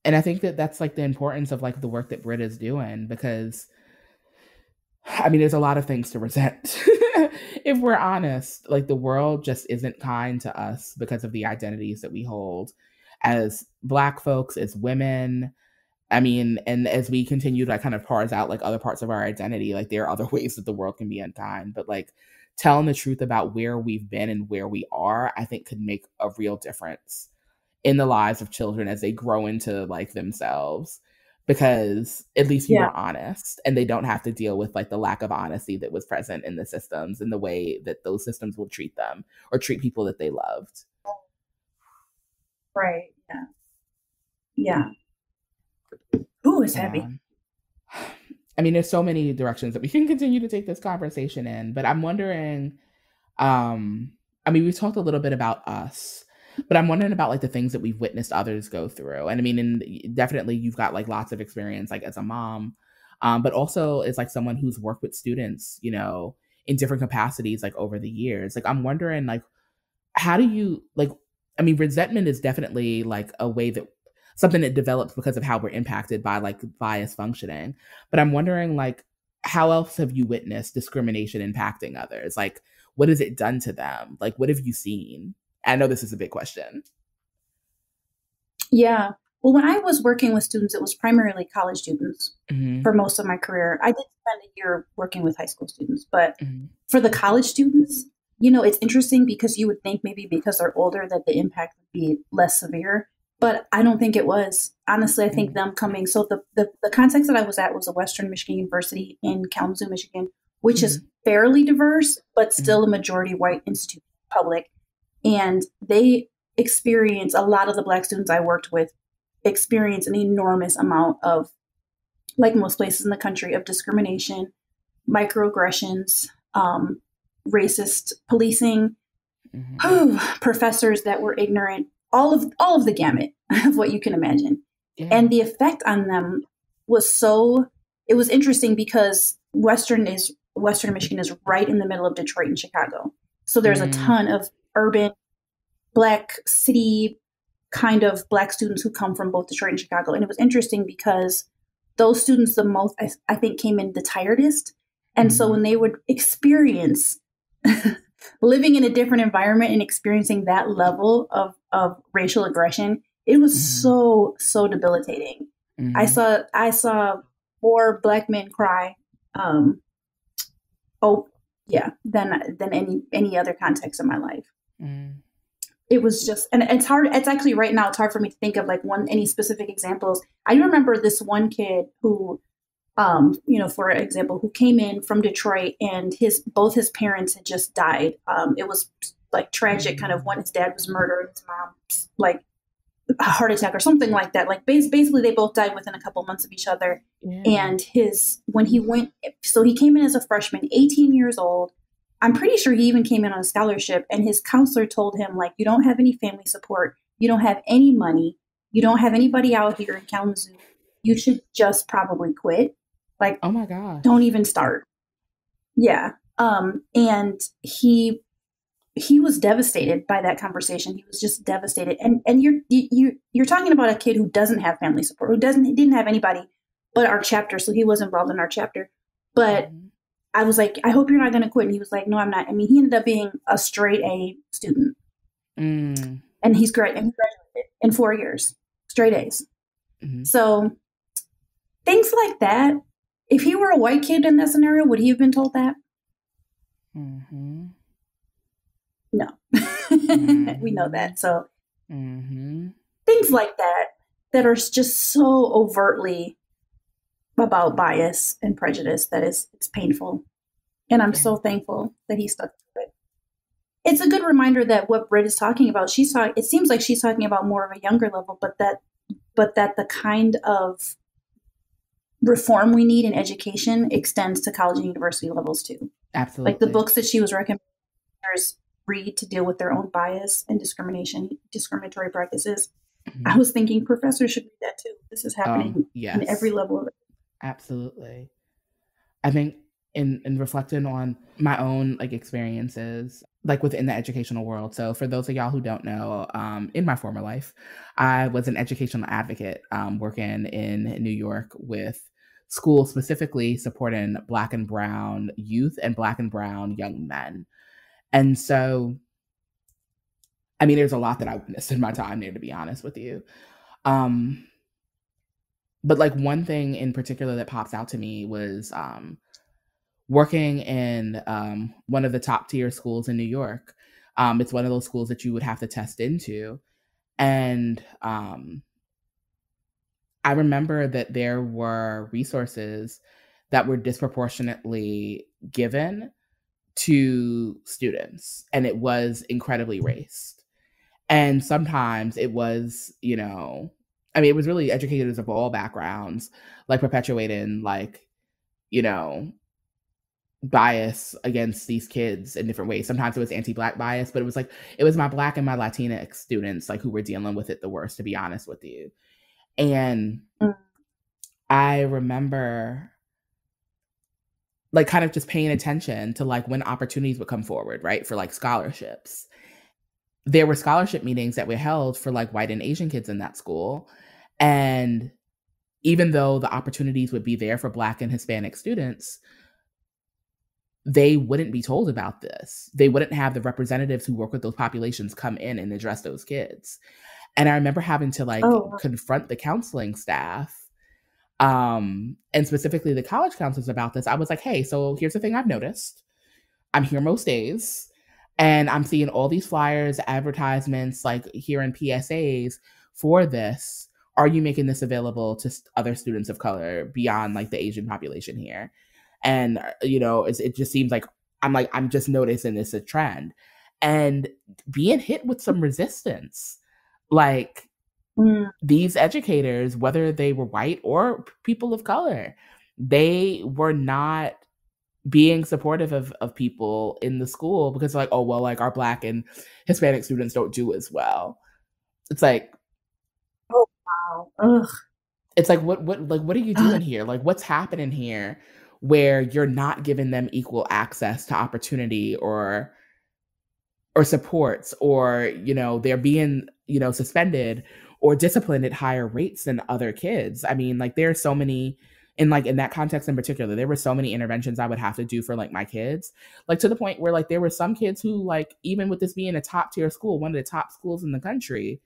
And I think that that's like the importance of like the work that Britt is doing, because I mean, there's a lot of things to resent. If we're honest, like the world just isn't kind to us because of the identities that we hold as Black folks, as women. I mean, and as we continue to like kind of parse out like other parts of our identity, like there are other ways that the world can be unkind, but like telling the truth about where we've been and where we are, I think could make a real difference in the lives of children as they grow into like themselves. because at least you were honest, and they don't have to deal with like the lack of honesty that was present in the systems and the way that those systems will treat them or treat people that they loved. Right. Yeah. Ooh, it's heavy. I mean, there's so many directions that we can continue to take this conversation in, but I'm wondering, I mean, we've talked a little bit about us, but I'm wondering about like the things that we've witnessed others go through. And I mean, and definitely you've got like lots of experience, like as a mom, but also as like someone who's worked with students, you know, in different capacities, like over the years. Like, I'm wondering, like, how do you like, I mean, resentment is definitely like a way that something that develops because of how we're impacted by like bias functioning. But I'm wondering, like, how else have you witnessed discrimination impacting others? Like, what has it done to them? Like, what have you seen? I know this is a big question. Yeah. Well, when I was working with students, it was primarily college students for most of my career. I did spend a year working with high school students, but for the college students, you know, it's interesting because you would think maybe because they're older that the impact would be less severe, but I don't think it was. Honestly, I think them coming. So the context that I was at was a Western Michigan University in Kalamazoo, Michigan, which is fairly diverse, but still a majority white institute public. And they experience, a lot of the Black students I worked with experience an enormous amount of, like most places in the country, of discrimination, microaggressions, racist policing, professors that were ignorant, all of the gamut of what you can imagine. Yeah. And the effect on them was it was interesting because Western Michigan is right in the middle of Detroit and Chicago. So there's a ton of urban Black city kind of Black students who come from both Detroit and Chicago. And it was interesting because those students the most, I think, came in the tiredest. And so when they would experience living in a different environment and experiencing that level of racial aggression, it was so debilitating. I saw more Black men cry. Than any other context in my life. It was just, and it's hard. It's actually right now, it's hard for me to think of like any specific examples. I remember this one kid who, for example, who came in from Detroit and both his parents had just died. It was like tragic, kind of when his dad was murdered, his mom like a heart attack or something like that. Like basically they both died within a couple months of each other. Yeah. And he came in as a freshman, 18 years old. I'm pretty sure he even came in on a scholarship, and his counselor told him, like, you don't have any family support. You don't have any money. You don't have anybody out here in Kalamazoo. You should just probably quit. Like, oh my gosh, don't even start. Yeah. And he was devastated by that conversation. He was just devastated. And you're talking about a kid who doesn't have family support, who didn't have anybody but our chapter. So he was involved in our chapter, but I was like, I hope you're not going to quit. And he was like, no, I'm not. I mean, he ended up being a straight A student. And he's great. And he graduated in 4 years, straight A's. So things like that. If he were a white kid in that scenario, would he have been told that? No. We know that. So things like that are just so overtly about bias and prejudice that it's painful. And I'm so thankful that he stuck to it. It's a good reminder that what Britt is talking about, it seems like she's talking about more of a younger level, but that the kind of reform we need in education extends to college and university levels too. Absolutely. Like the books that she was recommending read to deal with their own bias and discriminatory practices. I was thinking professors should read that too. This is happening in every level of it. Absolutely. I think in reflecting on my own like experiences, like within the educational world. So for those of y'all who don't know, in my former life, I was an educational advocate working in New York with schools specifically supporting Black and Brown youth and Black and Brown young men. And so, I mean, there's a lot that I witnessed in my time there, to be honest with you. But like one thing in particular that pops out to me was working in one of the top tier schools in New York. It's one of those schools that you would have to test into. And I I remember that there were resources that were disproportionately given to students, and it was incredibly raced. And sometimes it was, I mean, it was really educators of all backgrounds, like perpetuating, like, bias against these kids in different ways. Sometimes it was anti-Black bias, but it was my Black and my Latinx students, like, who were dealing with it the worst, to be honest with you. And I remember, like, kind of just paying attention to, like, when opportunities would come forward, right, for, like, scholarships. There were scholarship meetings that were held for, like, white and Asian kids in that school. And even though the opportunities would be there for Black and Hispanic students, they wouldn't be told about this. They wouldn't have the representatives who work with those populations come in and address those kids. And I remember having to, like, confront the counseling staff, and specifically the college counselors about this. I was like, hey, so here's the thing I've noticed. I'm here most days, and I'm seeing all these flyers, advertisements, like, here in PSAs for this. Are you making this available to other students of color beyond, like, the Asian population here? And, it just seems like I'm just noticing this a trend, and being hit with some resistance. Like, these educators, whether they were white or people of color, they were not being supportive of people in the school because, like, oh, well, like, our Black and Hispanic students don't do as well. It's like, oh, wow. Ugh. It's like, what are you doing here? Like, what's happening here where you're not giving them equal access to opportunity or supports, or, they're being, suspended or disciplined at higher rates than other kids. I mean, like, there are so many, in that context in particular, there were so many interventions I would have to do for, like, my kids, like, to the point where, like, there were some kids who, like, even with this being a top tier school, one of the top schools in the country,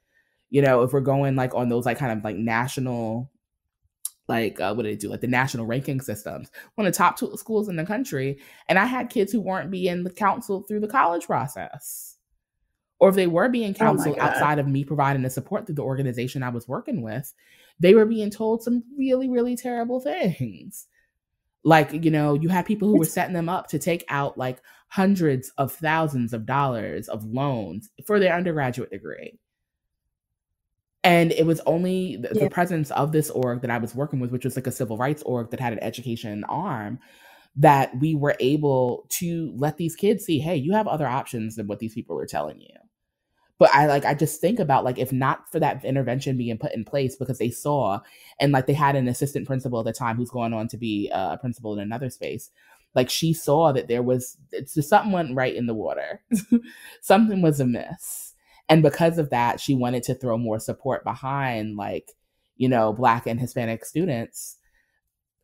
if we're going, like, on those, like, kind of, like, national, like, what do they do? Like, the national ranking systems, one of the top two schools in the country. And I had kids who weren't being counseled through the college process. Or if they were being counseled outside of me providing the support through the organization I was working with, they were being told some really, really terrible things. Like, you had people who were setting them up to take out, like, hundreds of thousands of dollars of loans for their undergraduate degree. And it was only the presence of this org that I was working with, which was, like, a civil rights org that had an education arm, that we were able to let these kids see, hey, you have other options than what these people are telling you. But I just think about, like, if not for that intervention being put in place, because they saw, and, like, they had an assistant principal at the time who's going on to be a principal in another space. Like, she saw that it's just something went right in the water. Something was amiss. And because of that, she wanted to throw more support behind, like, Black and Hispanic students.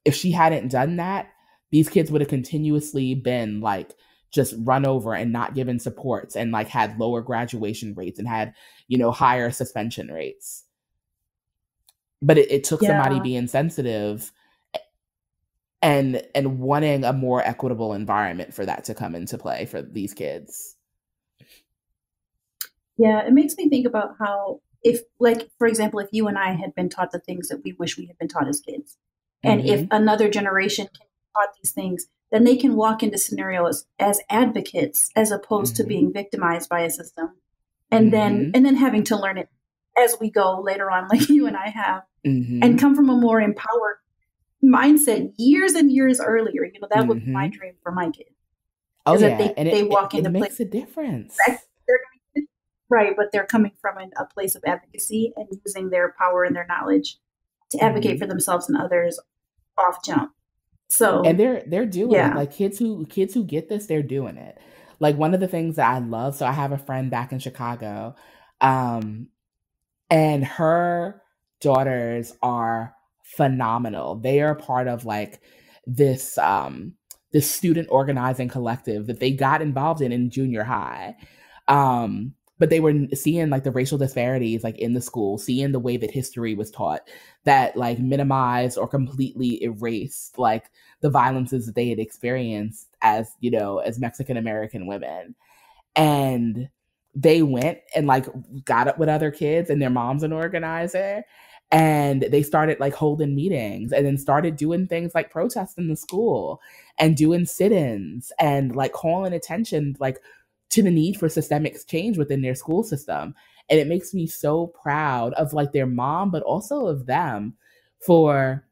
If she hadn't done that, these kids would have continuously been, like, just run over and not given supports, and, like, had lower graduation rates and had, higher suspension rates. But it took somebody being sensitive and wanting a more equitable environment for that to come into play for these kids. Yeah, it makes me think about how, if, like, for example, if you and I had been taught the things that we wish we had been taught as kids, and if another generation can be taught these things, then they can walk into scenarios as advocates as opposed to being victimized by a system, and then having to learn it as we go later on, like you and I have, and come from a more empowered mindset years and years earlier. That would be my dream for my kids. Oh, yeah, that they walk into makes a difference. Right, but they're coming from a place of advocacy and using their power and their knowledge to advocate for themselves and others off jump. So, and they're doing it. Like, kids who get this, they're doing it. Like, one of the things that I love, so I have a friend back in Chicago, and her daughters are phenomenal. They are part of, like, this student organizing collective that they got involved in junior high. But they were seeing, like, the racial disparities, like, in the school, seeing the way that history was taught that, like, minimized or completely erased, like, the violences that they had experienced as, as Mexican American women. And they went and, like, got up with other kids, and their mom's an organizer. And they started like holding meetings and then started doing things like protesting the school and doing sit-ins and like calling attention like to the need for systemic change within their school system. And it makes me so proud of like their mom, but also of them for,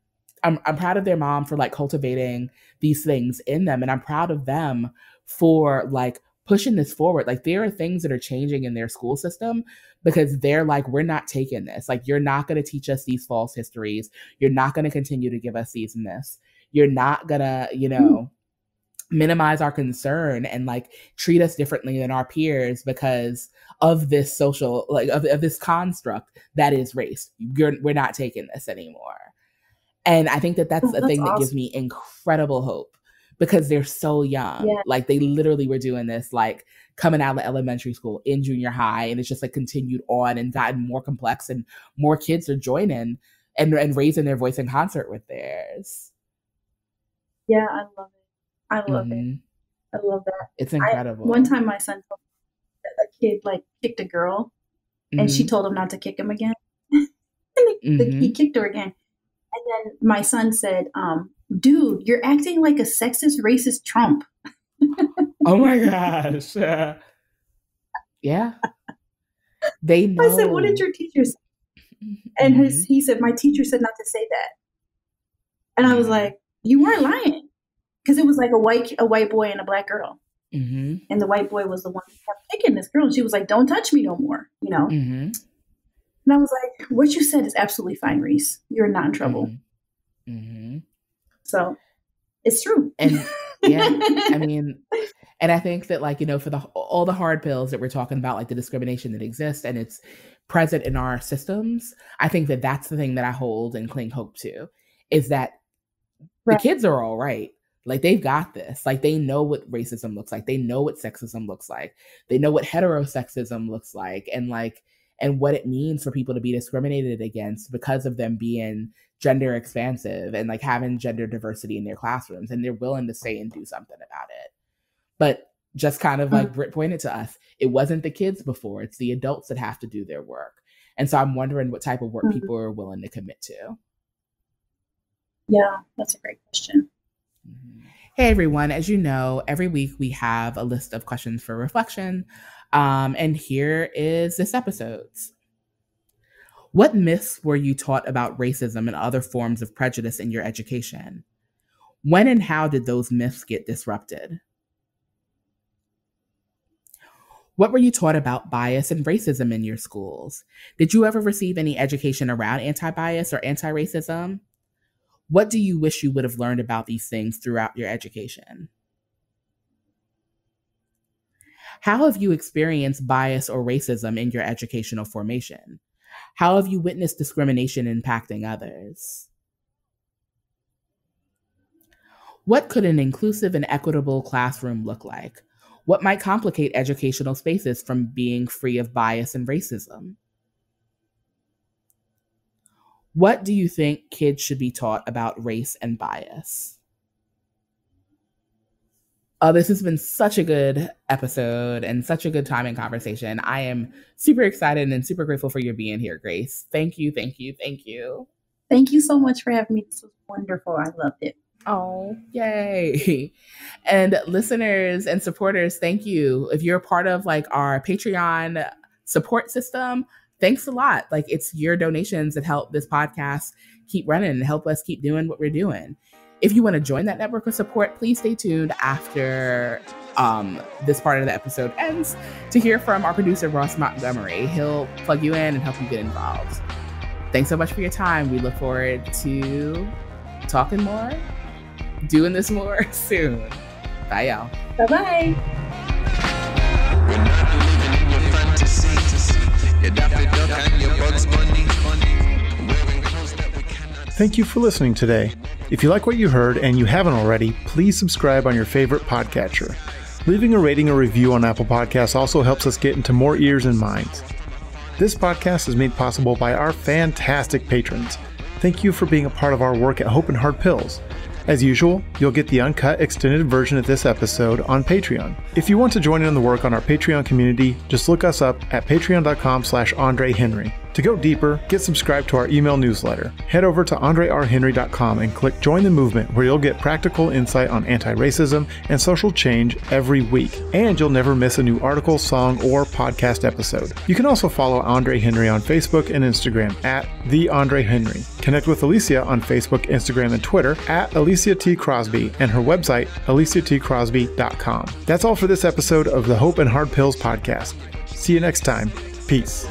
I'm proud of their mom for like cultivating these things in them. And I'm proud of them for like pushing this forward. Like there are things that are changing in their school system because they're like, we're not taking this. Like, you're not going to teach us these false histories. You're not going to continue to give us these myths. You're not going to, you know, minimize our concern and like treat us differently than our peers because of this social, like of this construct that is race. We're not taking this anymore. And I think that that's a thing that gives me incredible hope because they're so young. Yeah. Like they literally were doing this, like coming out of elementary school, in junior high, and it's just like continued on and gotten more complex and more kids are joining and raising their voice in concert with theirs. Yeah, I love it. I love it. I love that. It's incredible. One time my son told me that a kid like kicked a girl and she told him not to kick him again. And he kicked her again. And then my son said, dude, you're acting like a sexist, racist Trump. Oh my gosh. Yeah. They know. I said, what did your teacher say? And he said, my teacher said not to say that. And I was like, you weren't lying. Because it was like a white boy and a black girl. And the white boy was the one who kept kicking this girl. And she was like, don't touch me no more, you know? And I was like, what you said is absolutely fine, Reese. You're not in trouble. So it's true. And yeah, I mean, and I think that like, you know, for all the hard pills that we're talking about, like the discrimination that exists and it's present in our systems, I think that that's the thing that I hold and cling hope to is that the kids are all right. Like they've got this, like they know what racism looks like. They know what sexism looks like. They know what heterosexism looks like and what it means for people to be discriminated against because of them being gender expansive and like having gender diversity in their classrooms. And they're willing to say and do something about it. But just kind of like Britt pointed to us, it wasn't the kids before, it's the adults that have to do their work. And so I'm wondering what type of work people are willing to commit to. Yeah, that's a great question. Hey everyone, as you know, every week we have a list of questions for reflection. And here is this episode's. What myths were you taught about racism and other forms of prejudice in your education? When and how did those myths get disrupted? What were you taught about bias and racism in your schools? Did you ever receive any education around anti-bias or anti-racism? What do you wish you would have learned about these things throughout your education? How have you experienced bias or racism in your educational formation? How have you witnessed discrimination impacting others? What could an inclusive and equitable classroom look like? What might complicate educational spaces from being free of bias and racism? What do you think kids should be taught about race and bias? This has been such a good episode and such a good time in conversation. I am super excited and super grateful for your being here, Grace. Thank you, thank you, thank you. Thank you so much for having me. This was wonderful. I loved it. Oh, yay. And listeners and supporters, thank you. If you're a part of like our Patreon support system, thanks a lot. Like it's your donations that help this podcast keep running and help us keep doing what we're doing. If you want to join that network of support, please stay tuned after this part of the episode ends to hear from our producer, Ross Montgomery. He'll plug you in and help you get involved. Thanks so much for your time. We look forward to talking more, doing this more soon. Bye, y'all. Bye-bye. We're not living in your fantasy. Your Daffy Duck and your Bugs Bunny. Wearing clothes that we cannot. Thank you for listening today. If you like what you heard and you haven't already, please subscribe on your favorite podcatcher. Leaving a rating or review on Apple Podcasts also helps us get into more ears and minds. This podcast is made possible by our fantastic patrons. Thank you for being a part of our work at Hope and Hard Pills. As usual, you'll get the uncut extended version of this episode on Patreon. If you want to join in on the work on our Patreon community, just look us up at patreon.com/Andre Henry. To go deeper, get subscribed to our email newsletter. Head over to andrerhenry.com and click Join the Movement, where you'll get practical insight on anti-racism and social change every week. And you'll never miss a new article, song, or podcast episode. You can also follow Andre Henry on Facebook and Instagram at The Andre Henry. Connect with Alicia on Facebook, Instagram, and Twitter at Alicia T. Crosby and her website, aliciatcrosby.com. That's all for this episode of the Hope and Hard Pills podcast. See you next time. Peace.